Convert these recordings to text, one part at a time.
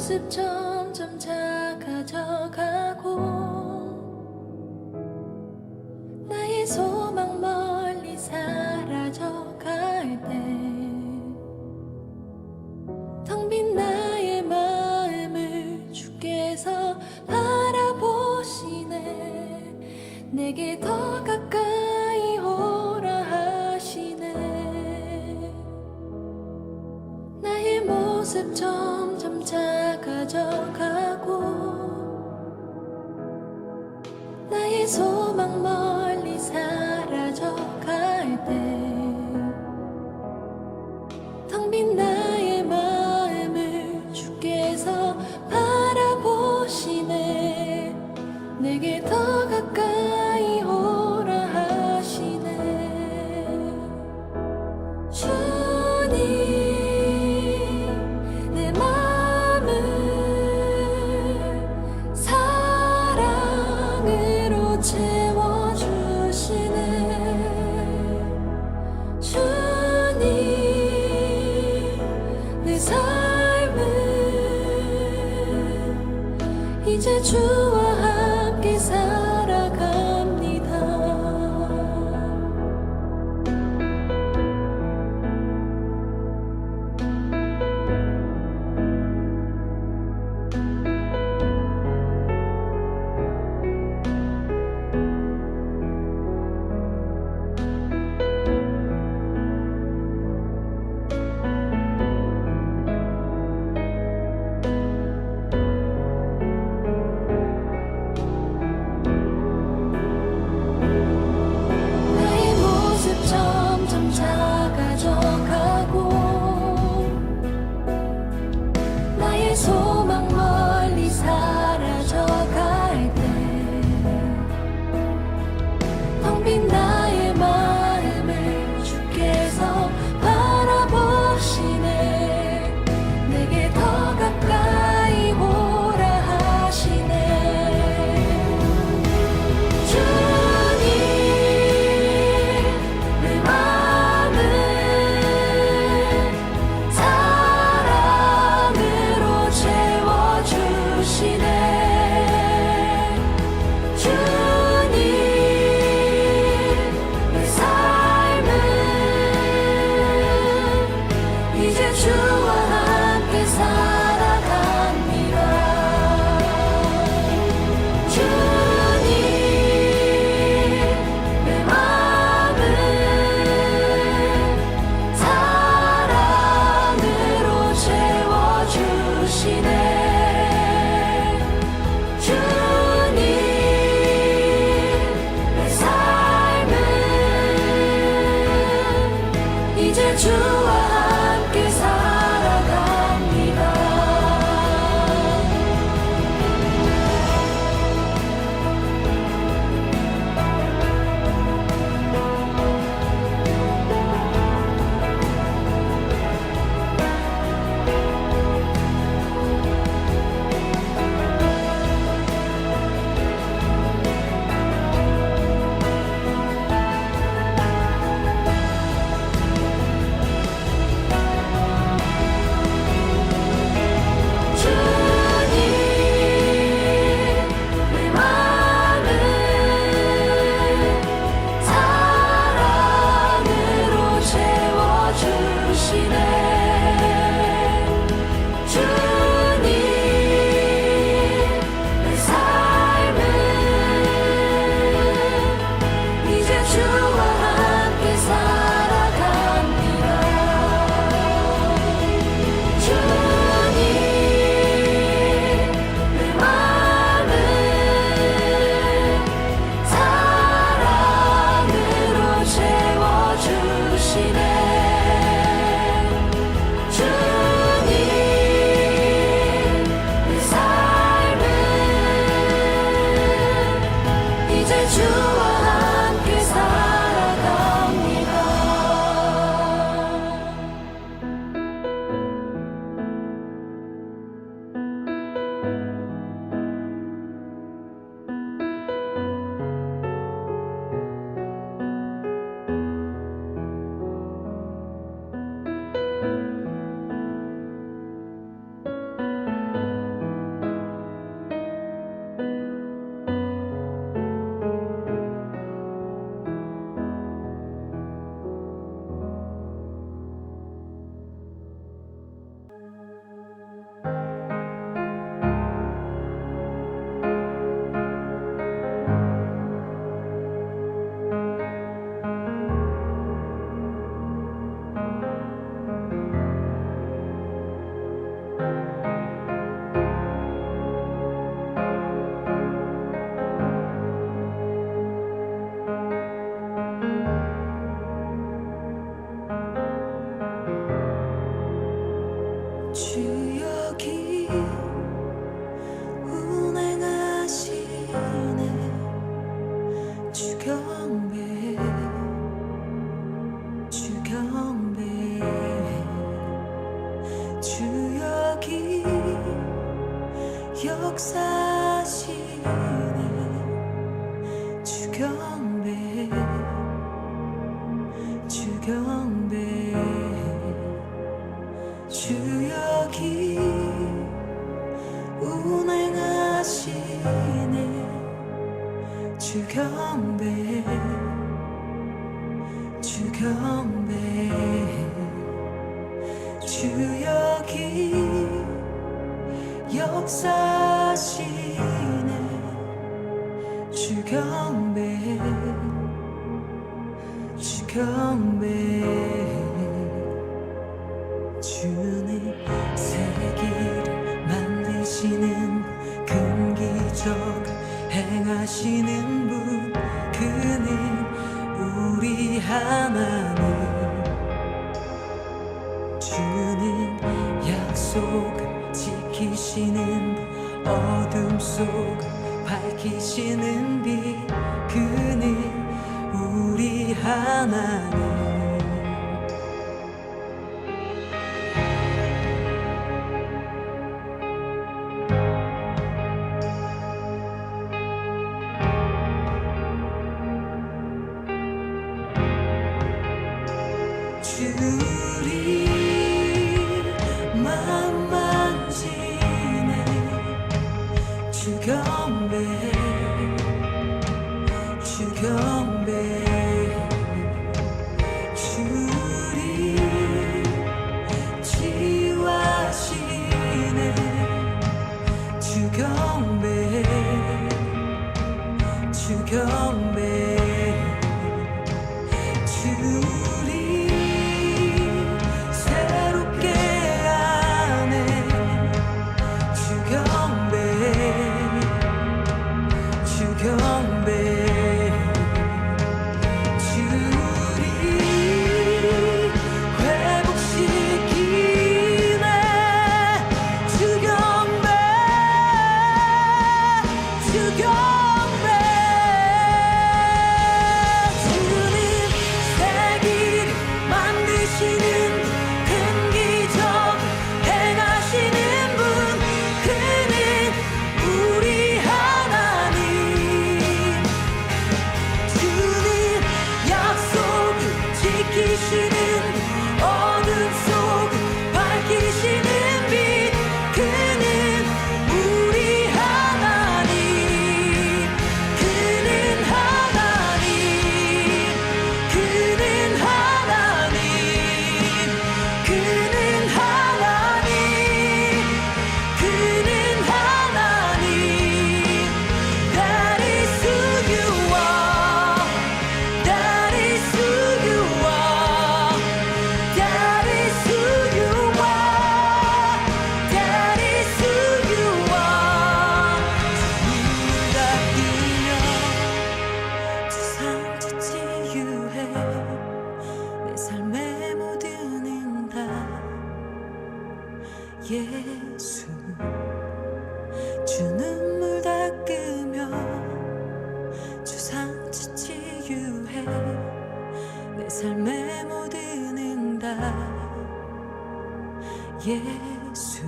모습 점점 작아져 가고 나의 소망 멀리 사라져 갈 때 텅 빈 나의 마음을 주께서 바라보시네. 내게 더 가까이 오라 하시네. 나의 모습 점점 작아져 가고 나의 소망 멀리 사라져 갈 때 텅 빈 나의 마음을 주께서 바라보시네. 내게 더 가까이 오라 하시네. 주님 내 마음을 사랑으로 채워주시네. 주님 내 삶을 이제 주와 함께 살아갑니다. 나의 모습 점점 작아져 가고 나의 소망 멀리 사라져 갈 때 텅 빈 나의 마음을 주께서 바라보시네. 내게 더 가까이 오라 하시네. 주님 내 마음을 사랑으로 채워주시네. 주님 내 삶을 이제 주와 함께 살아갑니다. 주님 내 마음을 사랑으로 채워주시네. 주님 내 삶을 이제 주와 함께 살아갑니다. 주역이 운행하시네 주경배 주역이 역사하시네 주경배 주님 세계를 만드시는 큰 기적 행하시는 분 그는 우리 하나님 주는 약속 지키시는 분 어둠 속 밝히시는 빛 그는 우리 하나님 주리 맘 만지네 주경배 주리 치유하시네 주경배 주리 새롭게 하네 주경배 주리 회복시키네 주경배 주님 세기를 만드시는 큰 기적 행하시는 분 그는 우리 하나님 주는 약속을 지키시는 어둠 속 밝히시는 빛 그는 우리 하나님 그는 하나님 그는 하나님 그는 하나님 그는 하나님 That is who you are That is who you are That is who you are That is who you are 눈을 닦으며 주상지 치유해 내 삶의 모든 응답 예수 주 눈물 닦으며 주상지 치유해 내 삶의 모든 응답 예수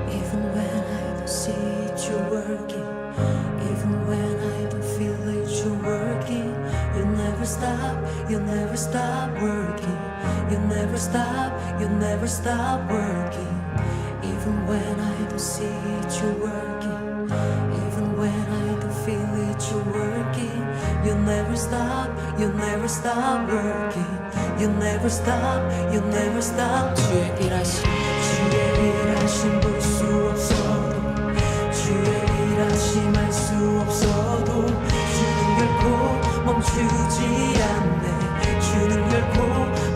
Even when I don't see it you're working Even when I don't feel it you're working You never stop working You never stop working Even when I don't see it you're working Even when I don't feel it you're working You never stop working You never stop 주의 일하심 볼 수 없어도 주의 일하심 알 수 없어도 주는 결코 멈추지 않네 주는 결코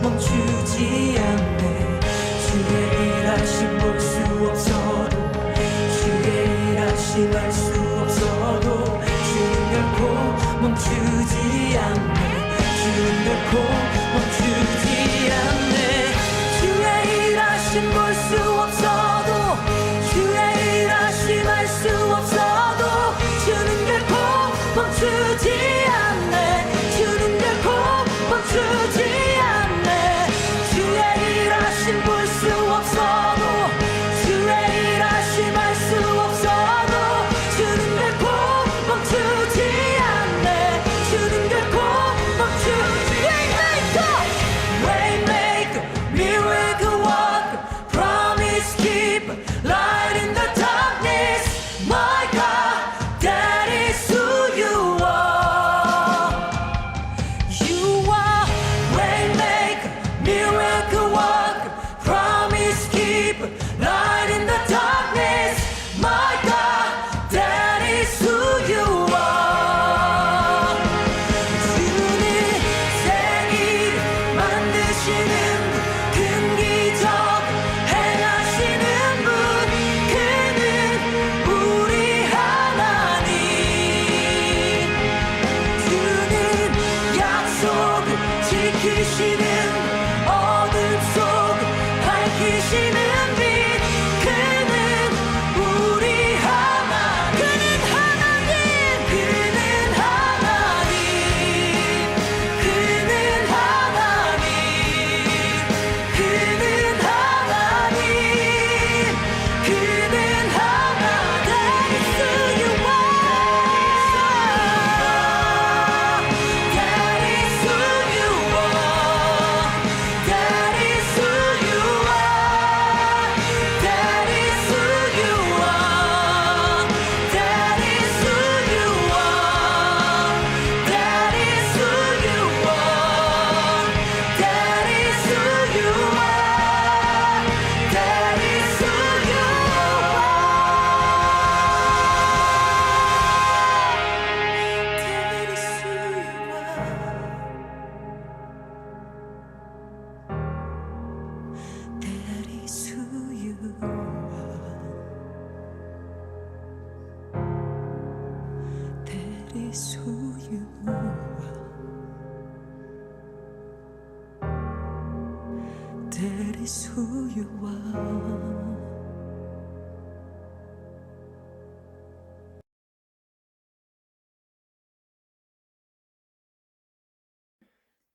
멈추지 않네 주의 일하심 볼 수 없어도 주의 일하심 알 수 없어도 주는 결코 멈추지 않네 주는 결코 멈추지 않네 주의 일하심 볼 수 없어도 주의 일하심 알 수 없어도 주는 결코 멈추지 않네 주는 결코 멈추지 않네 주의 일하심 볼 수 없어도 주의 일하심 알 수 없어도 주는 지키시는 어둠 속 밝히시는 빛 그는 우리 하나님 그는 하나님 그는 하나님 그는 하나님 그는 하나님 그는 하나님 That is who you are That is who you are That is who you are That is who you are That is who you are That is who you are That is who you are That is who you That is who you are. That is who you are. That is who you are.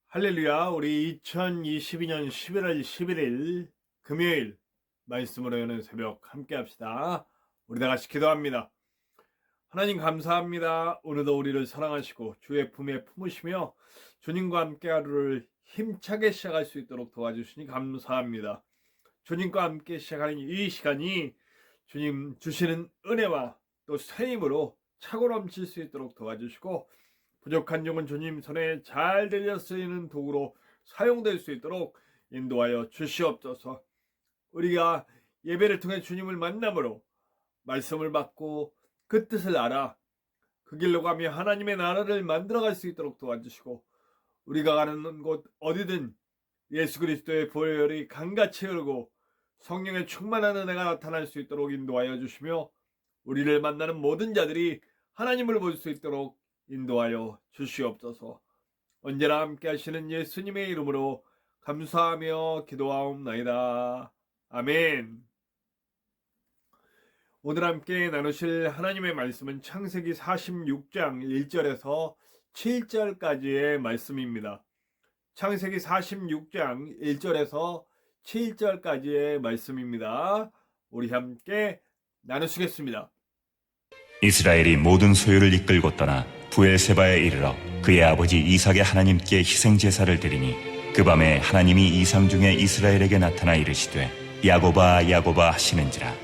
할렐루야. 우리 2022년 11월 11일 금요일 말씀으로 여는 새벽 함께 합시다. 우리 다 같이 기도합니다. 하나님 감사합니다. 오늘도 우리를 사랑하시고 주의 품에 품으시며 주님과 함께 하루를 힘차게 시작할 수 있도록 도와주시니 감사합니다. 주님과 함께 시작하는 이 시간이 주님 주시는 은혜와 또 새 힘으로 차고 넘칠 수 있도록 도와주시고 부족한 영은 주님 손에 잘 들려 쓰이는 도구로 사용될 수 있도록 인도하여 주시옵소서. 우리가 예배를 통해 주님을 만남으로 말씀을 받고 그 뜻을 알아 그 길로 가며 하나님의 나라를 만들어갈 수 있도록 도와주시고 우리가 가는 곳 어디든 예수 그리스도의 보혈이 강같이 흐르고 성령의 충만한 은혜가 나타날 수 있도록 인도하여 주시며 우리를 만나는 모든 자들이 하나님을 볼 수 있도록 인도하여 주시옵소서. 언제나 함께 하시는 예수님의 이름으로 감사하며 기도하옵나이다. 아멘. 오늘 함께 나누실 하나님의 말씀은 창세기 46장 1절에서 7절까지의 말씀입니다. 창세기 46장 1절에서 7절까지의 말씀입니다. 우리 함께 나누시겠습니다. 이스라엘이 모든 소유를 이끌고 떠나 부엘세바에 이르러 그의 아버지 이삭의 하나님께 희생제사를 드리니 그 밤에 하나님이 이상 중에 이스라엘에게 나타나 이르시되 야곱아 야곱아 하시는지라.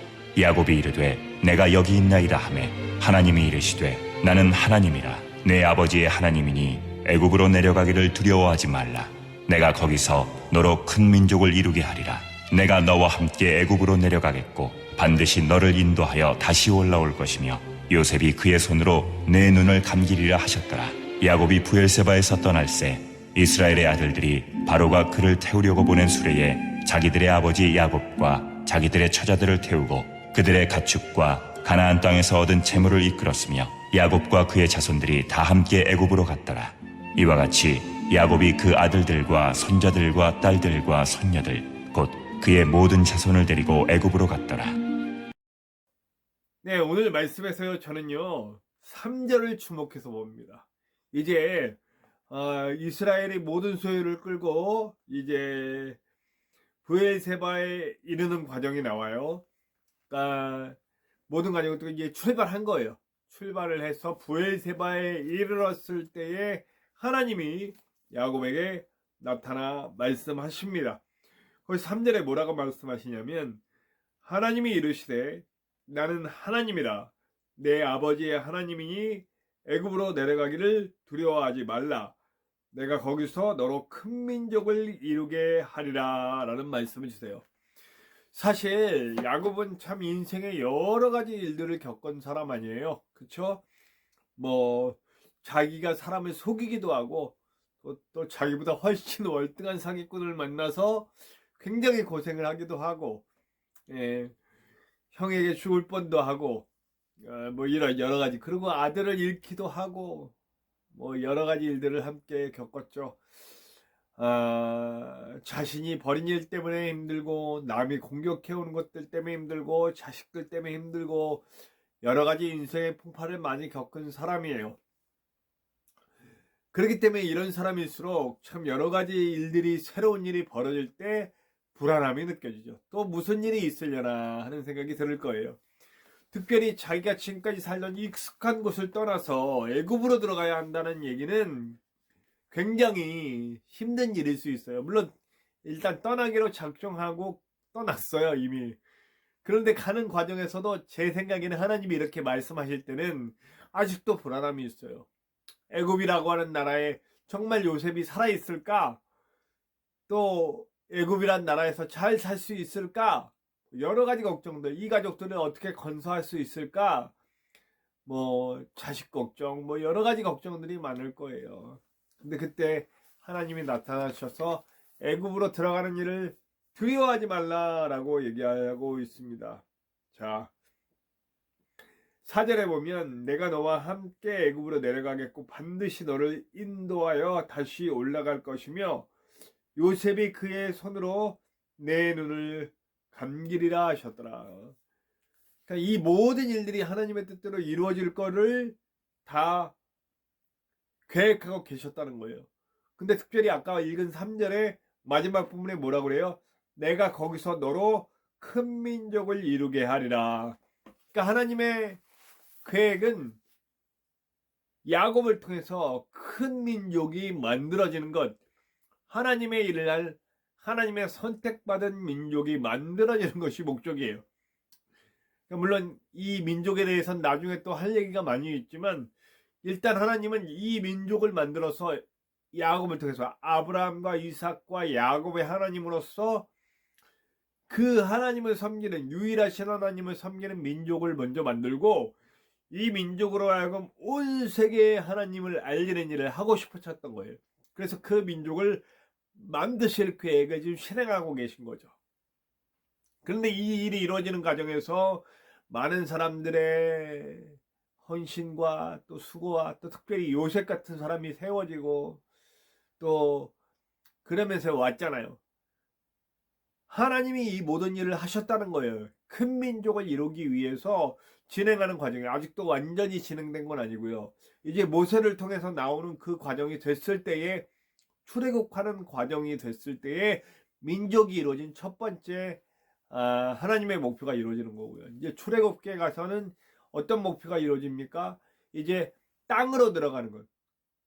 야곱이 이르되 내가 여기 있나이다 하매 하나님이 이르시되 나는 하나님이라 내 아버지의 하나님이니 애굽으로 내려가기를 두려워하지 말라. 내가 거기서 너로 큰 민족을 이루게 하리라. 내가 너와 함께 애굽으로 내려가겠고 반드시 너를 인도하여 다시 올라올 것이며 요셉이 그의 손으로 내 눈을 감기리라 하셨더라. 야곱이 부엘세바에서 떠날새 이스라엘의 아들들이 바로가 그를 태우려고 보낸 수레에 자기들의 아버지 야곱과 자기들의 처자들을 태우고 그들의 가축과 가나안 땅에서 얻은 재물을 이끌었으며 야곱과 그의 자손들이 다 함께 애굽으로 갔더라. 이와 같이 야곱이 그 아들들과 손자들과 딸들과 손녀들 곧 그의 모든 자손을 데리고 애굽으로 갔더라. 네, 오늘 말씀에서 저는요 3절을 주목해서 봅니다. 이제 이스라엘이 모든 소유를 끌고 이제 부엘세바에 이르는 과정이 나와요. 그러니까 모든 과정을 또 이제 출발한 거예요. 출발을 해서 부엘세바에 이르렀을 때에 하나님이 야곱에게 나타나 말씀하십니다. 거기 3절에 뭐라고 말씀하시냐면 하나님이 이르시되 나는 하나님이라 내 아버지의 하나님이니 애굽으로 내려가기를 두려워하지 말라. 내가 거기서 너로 큰 민족을 이루게 하리라 라는 말씀을 주세요. 사실 야곱은 참 인생의 여러 가지 일들을 겪은 사람 아니에요. 그쵸? 뭐 자기가 사람을 속이기도 하고 또 자기보다 훨씬 월등한 사기꾼을 만나서 굉장히 고생을 하기도 하고 형에게 죽을 뻔도 하고 뭐 이런 여러 가지, 그리고 아들을 잃기도 하고 뭐 여러 가지 일들을 함께 겪었죠. 자신이 벌인 일 때문에 힘들고, 남이 공격해오는 것들 때문에 힘들고, 자식들 때문에 힘들고, 여러 가지 인생의 풍파를 많이 겪은 사람이에요. 그렇기 때문에 이런 사람일수록 참 여러 가지 일들이, 새로운 일이 벌어질 때 불안함이 느껴지죠. 또 무슨 일이 있으려나 하는 생각이 들 거예요. 특별히 자기가 지금까지 살던 익숙한 곳을 떠나서 애굽으로 들어가야 한다는 얘기는 굉장히 힘든 일일 수 있어요. 물론 일단 떠나기로 작정하고 떠났어요, 이미. 그런데 가는 과정에서도 제 생각에는 하나님이 이렇게 말씀하실 때는 아직도 불안함이 있어요. 애굽이라고 하는 나라에 정말 요셉이 살아있을까? 또 애굽이란 나라에서 잘 살 수 있을까? 여러 가지 걱정들, 이 가족들은 어떻게 건사할 수 있을까? 뭐 자식 걱정, 뭐 여러 가지 걱정들이 많을 거예요. 근데 그때 하나님이 나타나셔서 애굽으로 들어가는 일을 두려워하지 말라라고 얘기하고 있습니다. 자, 4절에 보면 내가 너와 함께 애굽으로 내려가겠고 반드시 너를 인도하여 다시 올라갈 것이며 요셉이 그의 손으로 내 눈을 감기리라 하셨더라. 그러니까 이 모든 일들이 하나님의 뜻대로 이루어질 거를 다 계획하고 계셨다는 거예요. 근데 특별히 아까 읽은 3절에 마지막 부분에 뭐라고 그래요? 내가 거기서 너로 큰 민족을 이루게 하리라. 그러니까 하나님의 계획은 야곱을 통해서 큰 민족이 만들어지는 것, 하나님의 일을 할 하나님의 선택받은 민족이 만들어지는 것이 목적이에요. 물론 이 민족에 대해서는 나중에 또 할 얘기가 많이 있지만 일단 하나님은 이 민족을 만들어서 야곱을 통해서 아브라함과 이삭과 야곱의 하나님으로서 그 하나님을 섬기는, 유일하신 하나님을 섬기는 민족을 먼저 만들고 이 민족으로 하여금 온 세계의 하나님을 알리는 일을 하고 싶으셨던 거예요. 그래서 그 민족을 만드실 계획을 지금 실행하고 계신 거죠. 그런데 이 일이 이루어지는 과정에서 많은 사람들의 헌신과 또 수고와 또 특별히 요셉 같은 사람이 세워지고 또 그러면서 왔잖아요. 하나님이 이 모든 일을 하셨다는 거예요. 큰 민족을 이루기 위해서 진행하는 과정이 아직도 완전히 진행된 건 아니고요. 이제 모세를 통해서 나오는 그 과정이 됐을 때에, 출애굽하는 과정이 됐을 때에 민족이 이루어진 첫 번째 하나님의 목표가 이루어지는 거고요. 이제 출애굽기에 가서는 어떤 목표가 이루어집니까? 이제 땅으로 들어가는 것.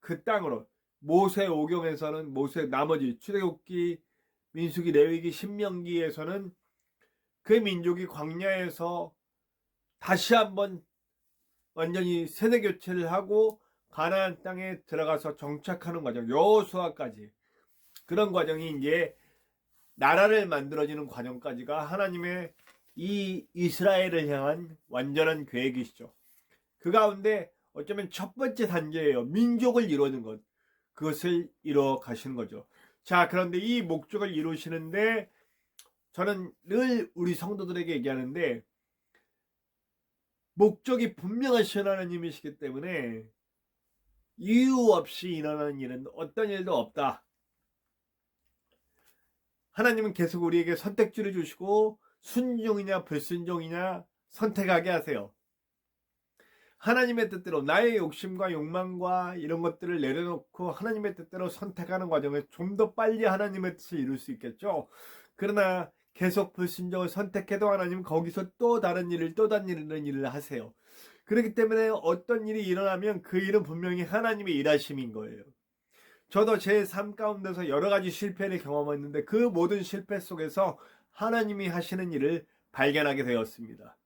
그 땅으로. 모세 오경에서는 모세 나머지 출애굽기, 민수기, 레위기, 신명기에서는 그 민족이 광야에서 다시 한번 완전히 세대 교체를 하고 가나안 땅에 들어가서 정착하는 과정, 여호수아까지 그런 과정이 이제 나라를 만들어지는 과정까지가 하나님의 이 이스라엘을 향한 완전한 계획이시죠. 그 가운데 어쩌면 첫 번째 단계예요. 민족을 이루는 것. 그것을 이루어 가시는 거죠. 자, 그런데 이 목적을 이루시는데 저는 늘 우리 성도들에게 얘기하는데 목적이 분명하신 하나님이시기 때문에 이유 없이 일어나는 일은 어떤 일도 없다. 하나님은 계속 우리에게 선택지를 주시고 순종이냐 불순종이냐 선택하게 하세요. 하나님의 뜻대로 나의 욕심과 욕망과 이런 것들을 내려놓고 하나님의 뜻대로 선택하는 과정에 좀 더 빨리 하나님의 뜻을 이룰 수 있겠죠. 그러나 계속 불순종을 선택해도 하나님은 거기서 또 다른 일을 하세요. 그렇기 때문에 어떤 일이 일어나면 그 일은 분명히 하나님의 일하심인 거예요. 저도 제 삶 가운데서 여러 가지 실패를 경험했는데 그 모든 실패 속에서 하나님이 하시는 일을 발견하게 되었습니다.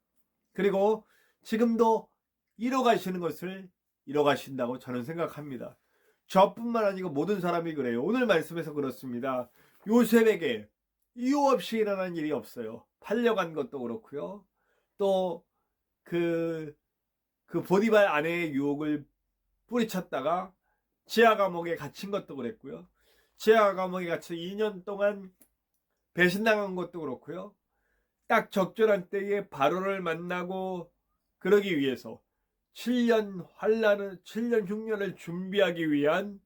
그리고 지금도 이뤄가시는 것을 이뤄가신다고 저는 생각합니다. 저뿐만 아니고 모든 사람이 그래요. 오늘 말씀에서 그렇습니다. 요셉에게 이유 없이 일어난 일이 없어요. 팔려간 것도 그렇고요. 또 그 보디발 아내의 유혹을 뿌리쳤다가 지하 감옥에 갇힌 것도 그랬고요. 지하 감옥에 갇혀 2년 동안 배신당한 것도 그렇고요. 딱 적절한 때에 바로를 만나고 그러기 위해서 7년 흉년을 준비하기 위한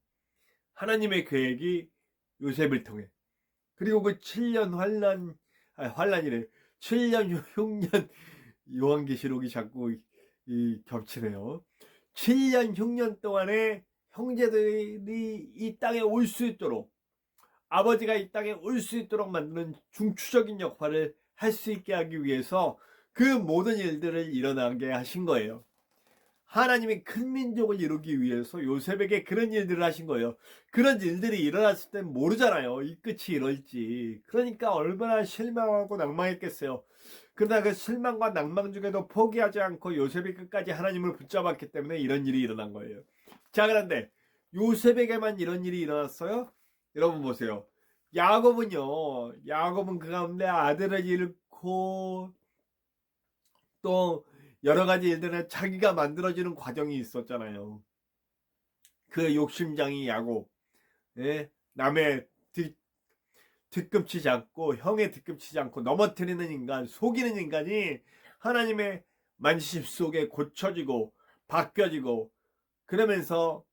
하나님의 계획이 요셉을 통해. 그리고 그 7년 환란이래. 7년 흉년 요한계시록이 자꾸 겹치네요. 7년 흉년 동안에 형제들이 이 땅에 올 수 있도록, 아버지가 이 땅에 올 수 있도록 만드는 중추적인 역할을 할 수 있게 하기 위해서 그 모든 일들을 일어나게 하신 거예요. 하나님이 큰 민족을 이루기 위해서 요셉에게 그런 일들을 하신 거예요. 그런 일들이 일어났을 땐 모르잖아요. 이 끝이 이럴지. 그러니까 얼마나 실망하고 낭망했겠어요. 그러나 그 실망과 낭망 중에도 포기하지 않고 요셉이 끝까지 하나님을 붙잡았기 때문에 이런 일이 일어난 거예요. 자, 그런데 요셉에게만 이런 일이 일어났어요? 여러분 보세요. 야곱은 그 가운데 아들을 잃고 또 여러 가지 일들은 자기가 만들어지는 과정이 있었잖아요. 그 욕심장이 야곱, 예? 남의 뒤꿈치지 않고, 형의 뒤꿈치지 않고 넘어뜨리는 인간, 속이는 인간이 하나님의 만심 속에 고쳐지고 바뀌어지고, 그러면서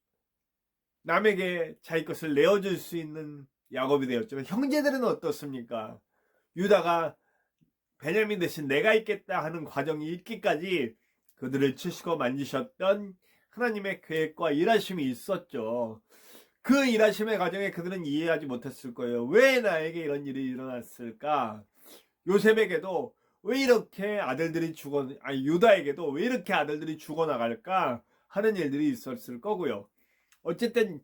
남에게 자기 것을 내어줄 수 있는 야곱이 되었지만, 형제들은 어떻습니까? 유다가 베냐민 대신 내가 있겠다 하는 과정이 있기까지 그들을 치시고 만지셨던 하나님의 계획과 일하심이 있었죠. 그 일하심의 과정에 그들은 이해하지 못했을 거예요. 왜 나에게 이런 일이 일어났을까? 요셉에게도 왜 이렇게 유다에게도 왜 이렇게 아들들이 죽어나갈까 하는 일들이 있었을 거고요. 어쨌든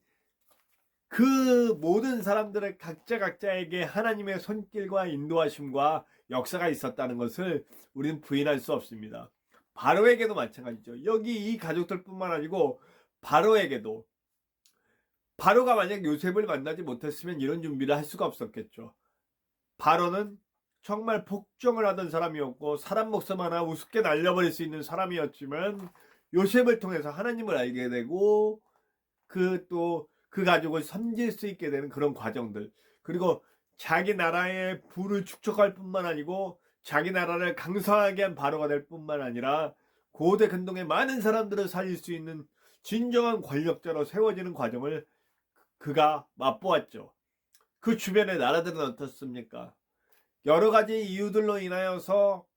그 모든 사람들의 각자에게 하나님의 손길과 인도하심과 역사가 있었다는 것을 우리는 부인할 수 없습니다. 바로에게도 마찬가지죠. 여기 이 가족들뿐만 아니고 바로에게도, 바로가 만약 요셉을 만나지 못했으면 이런 준비를 할 수가 없었겠죠. 바로는 정말 복종을 하던 사람이었고 사람 목숨 하나 우습게 날려버릴 수 있는 사람이었지만, 요셉을 통해서 하나님을 알게 되고 그 가족을 섬길 수 있게 되는 그런 과정들, 그리고 자기 나라의 부를 축적할 뿐만 아니고 자기 나라를 강성하게 한 바로가 될 뿐만 아니라 고대 근동의 많은 사람들을 살릴 수 있는 진정한 권력자로 세워지는 과정을 그가 맛보았죠. 그 주변의 나라들은 어떻습니까? 여러 가지 이유들로 인하여서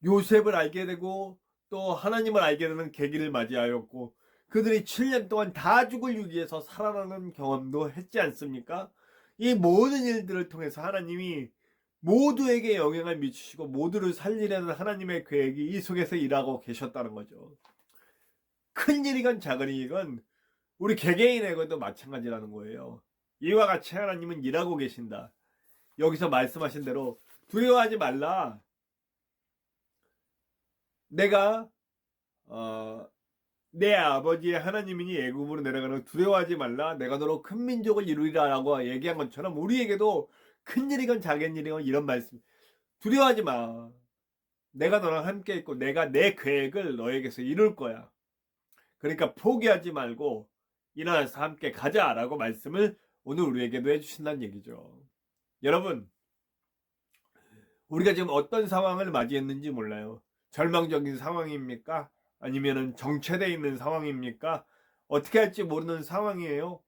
요셉을 알게 되고 또 하나님을 알게 되는 계기를 맞이하였고, 그들이 7년 동안 다 죽을 위기에서 살아나는 경험도 했지 않습니까? 이 모든 일들을 통해서 하나님이 모두에게 영향을 미치시고 모두를 살리려는 하나님의 계획이 이 속에서 일하고 계셨다는 거죠. 큰 일이건 작은 일이건 우리 개개인에게도 마찬가지라는 거예요. 이와 같이 하나님은 일하고 계신다. 여기서 말씀하신 대로 두려워하지 말라. 내가 내 아버지의 하나님이니 애굽으로 내려가는 두려워하지 말라. 내가 너로 큰 민족을 이루리라 라고 얘기한 것처럼 우리에게도 큰 일이건 작은 일이건 이런 말씀, 두려워하지 마. 내가 너랑 함께 있고 내가 내 계획을 너에게서 이룰 거야. 그러니까 포기하지 말고 일어나서 함께 가자 라고 말씀을 오늘 우리에게도 해주신다는 얘기죠. 여러분, 우리가 지금 어떤 상황을 맞이했는지 몰라요. 절망적인 상황입니까? 아니면은 정체되어 있는 상황입니까? 어떻게 할지 모르는 상황이에요.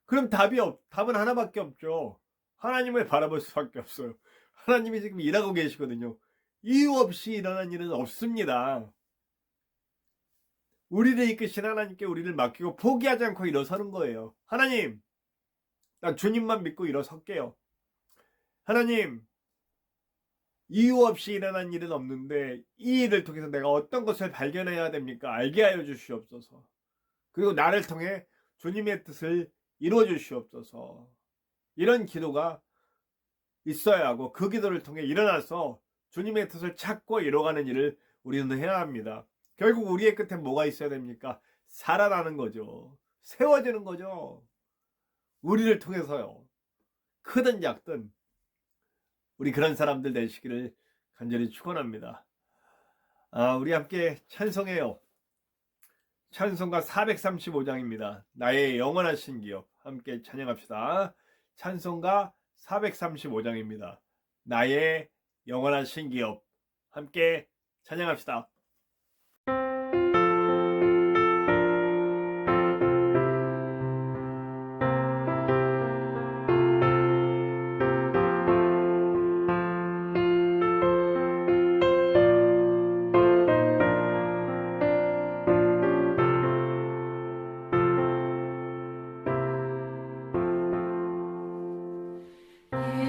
그럼 답은 하나밖에 없죠. 하나님을 바라볼 수밖에 없어요. 하나님이 지금 일하고 계시거든요. 이유 없이 일어난 일은 없습니다. 우리를 이끄신 하나님께 우리를 맡기고 포기하지 않고 일어서는 거예요. 하나님, 나 주님만 믿고 일어설게요. 하나님, 이유 없이 일어난 일은 없는데 이 일을 통해서 내가 어떤 것을 발견해야 됩니까? 알게 하여 주시옵소서. 그리고 나를 통해 주님의 뜻을 이루어 주시옵소서. 이런 기도가 있어야 하고 그 기도를 통해 일어나서 주님의 뜻을 찾고 이뤄가는 일을 우리는 해야 합니다. 결국 우리의 끝에 뭐가 있어야 됩니까? 살아나는 거죠. 세워지는 거죠. 우리를 통해서요. 크든 작든 우리 그런 사람들 되시기를 간절히 축원합니다. 우리 함께 찬송해요. 찬송가 435장입니다. 나의 영원하신 기업. 함께 찬양합시다. 찬송가 435장입니다. 나의 영원하신 기업. 함께 찬양합시다.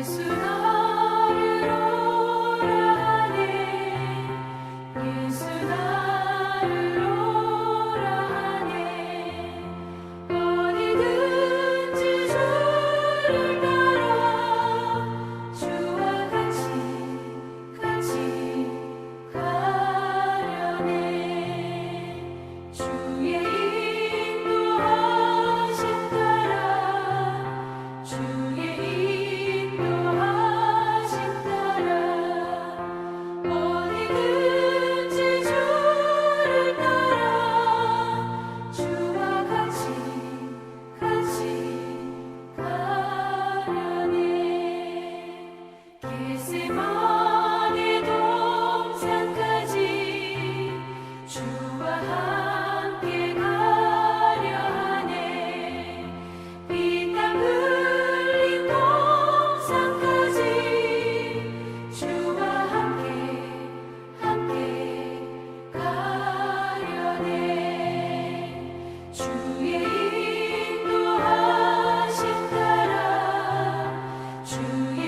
예수 나를 오라 하네 예수 나를 오라 하네 어디든지 주를 따라 주와 같이 가려네 주의 인도하심 따라 주의 인도하심 따라 어디든지 주를 따라 주와 같이 가려네 겟세마네 동산까지 주와 함께 가려 하네 피땀 흘린 동산까지 주와 함께 가려네 주의 인도하심 따라 주의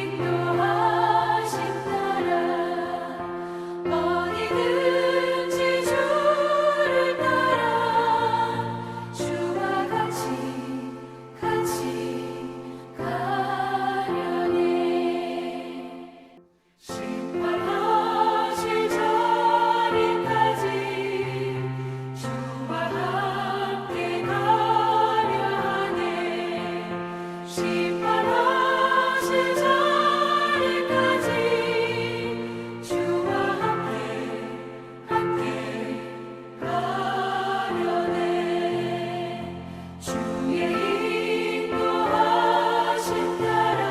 인도하심 따라 어디든지 주를 따라 주와 같이 가려네 심판하실 자리까지 주와 함께 가려 하네 심판하실 자리까지 주와 함께 가려네 주의 인도하심 따라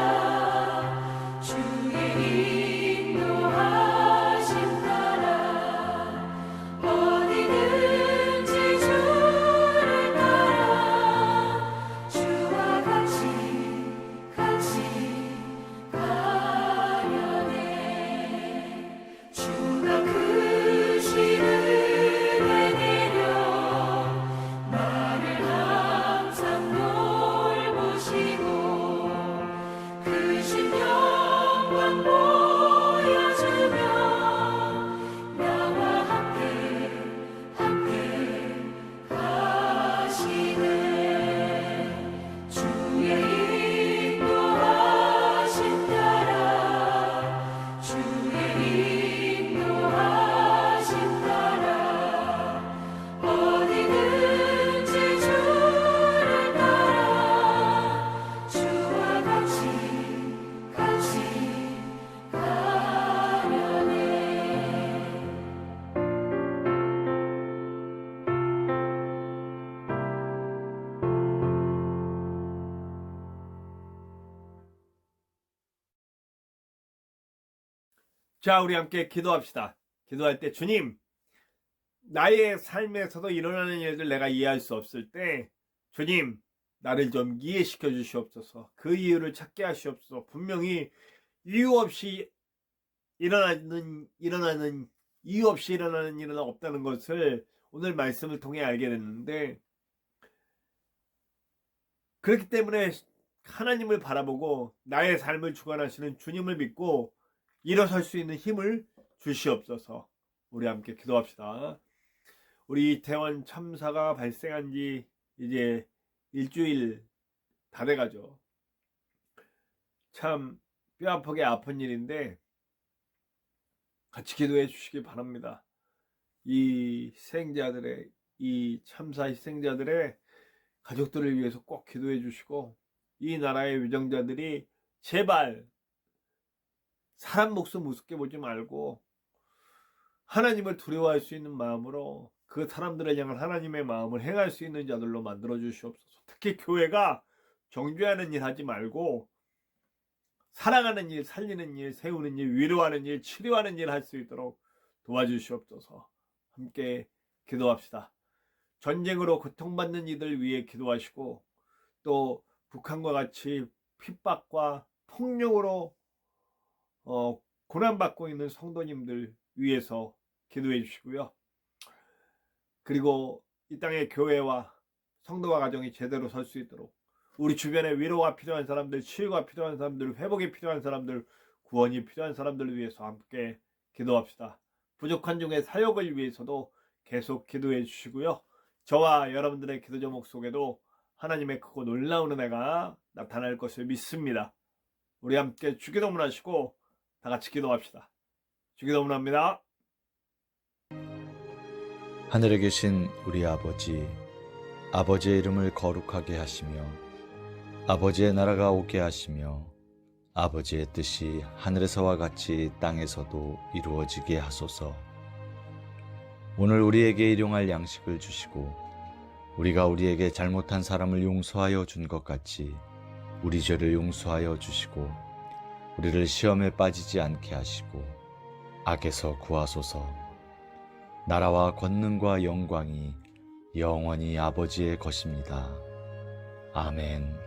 주의 인도하심 따라 어디든지 주를 따라 주와 같이 가려네 주가 크신 은혜 내려 나를 항상 돌보시고 크신 영광 보여주며 나와 함께 가시네 주의 인도하심 따라 주의 인도하심 따라 어디든지 주를 따라 주와 같이 가려네 자, 우리 함께 기도합시다. 기도할 때 주님, 나의 삶에서도 일어나는 일들 내가 이해할 수 없을 때 주님, 나를 좀 이해시켜 주시옵소서. 그 이유를 찾게 하시옵소서. 분명히 이유 없이 일어나는 이유 없이 일어나는 일은 없다는 것을 오늘 말씀을 통해 알게 됐는데, 그렇기 때문에 하나님을 바라보고 나의 삶을 주관하시는 주님을 믿고 일어설 수 있는 힘을 주시옵소서. 우리 함께 기도합시다. 우리 이태원 참사가 발생한 지 이제 일주일 다 돼가죠. 참 뼈아프게 아픈 일인데 같이 기도해 주시기 바랍니다. 이 희생자들의, 이 참사 희생자들의 가족들을 위해서 꼭 기도해 주시고, 이 나라의 위정자들이 제발 사람 목숨 우습게 보지 말고 하나님을 두려워할 수 있는 마음으로 그 사람들을 향한 하나님의 마음을 행할 수 있는 자들로 만들어 주시옵소서. 특히 교회가 정죄하는 일 하지 말고 사랑하는 일, 살리는 일, 세우는 일, 위로하는 일, 치료하는 일 할 수 있도록 도와주시옵소서. 함께 기도합시다. 전쟁으로 고통받는 이들 위해 기도하시고, 또 북한과 같이 핍박과 폭력으로 고난받고 있는 성도님들 위해서 기도해 주시고요. 그리고 이 땅의 교회와 성도와 가정이 제대로 설 수 있도록 우리 주변에 위로가 필요한 사람들, 치유가 필요한 사람들, 회복이 필요한 사람들, 구원이 필요한 사람들을 위해서 함께 기도합시다. 부족한 중에 사역을 위해서도 계속 기도해 주시고요. 저와 여러분들의 기도 제목 속에도 하나님의 크고 놀라운 은혜가 나타날 것을 믿습니다. 우리 함께 주기도문 하시고 다 같이 기도합시다. 주기도문 합니다. 하늘에 계신 우리 아버지, 아버지의 이름을 거룩하게 하시며 아버지의 나라가 오게 하시며 아버지의 뜻이 하늘에서와 같이 땅에서도 이루어지게 하소서. 오늘 우리에게 일용할 양식을 주시고 우리가 우리에게 잘못한 사람을 용서하여 준 것 같이 우리 죄를 용서하여 주시고 우리를 시험에 빠지지 않게 하시고 악에서 구하소서. 나라와 권능과 영광이 영원히 아버지의 것입니다. 아멘.